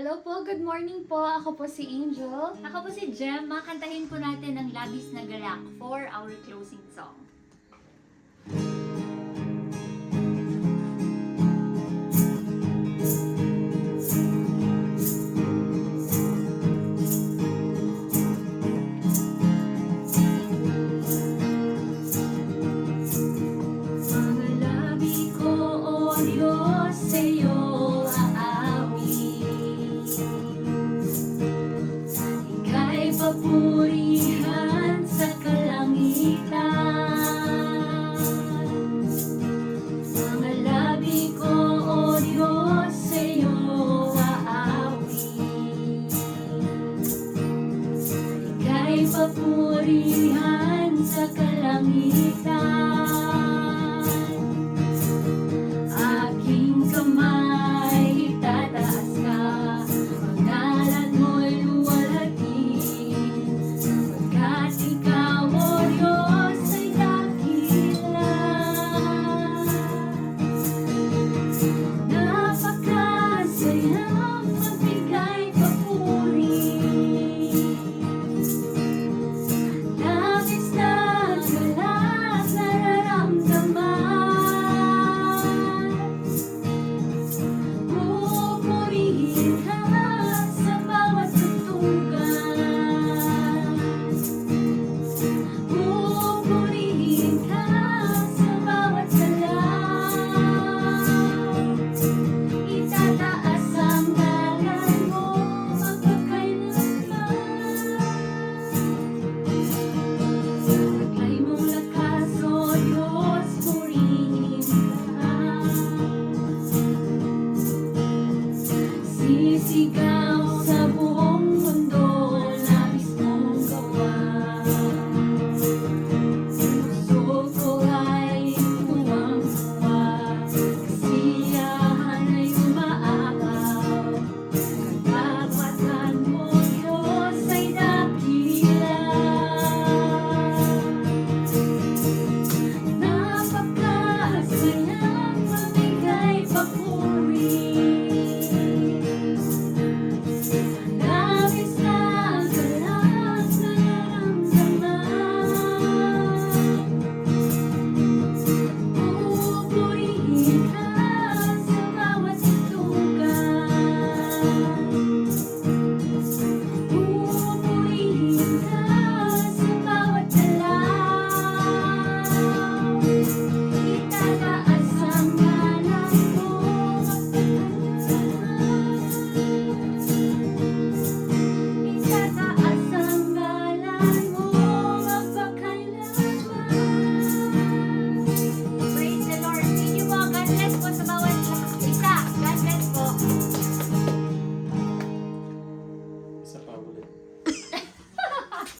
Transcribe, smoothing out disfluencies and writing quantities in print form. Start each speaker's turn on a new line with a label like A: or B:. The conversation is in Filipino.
A: Hello po, good morning po. Ako po si Angel.
B: Ako po si Jem, makantahin po natin ang Labis na Galak for our closing song.
A: Mga labi ko, O Diyos, sa'yo aawi. Ika'y papurihan sa kalangitan. Mga labi ko, O Diyos, sa'yo aawi. Ika'y papurihan sa kalangitan. Aking kamay itataas ka, pangalan mo'y luwalhatiin, pagkat ikaw, O Diyos, ay dakila. Napakasayang magbigay papuri, labis na galak nararamdaman. Pupurihin ka sa bawat tutugan. Pupurihin ka sa bawat galaw. Itataas ang ngalan mo magpakailanman. Sa taglay mong lakas, O Diyos, purihin ka. Sisigaw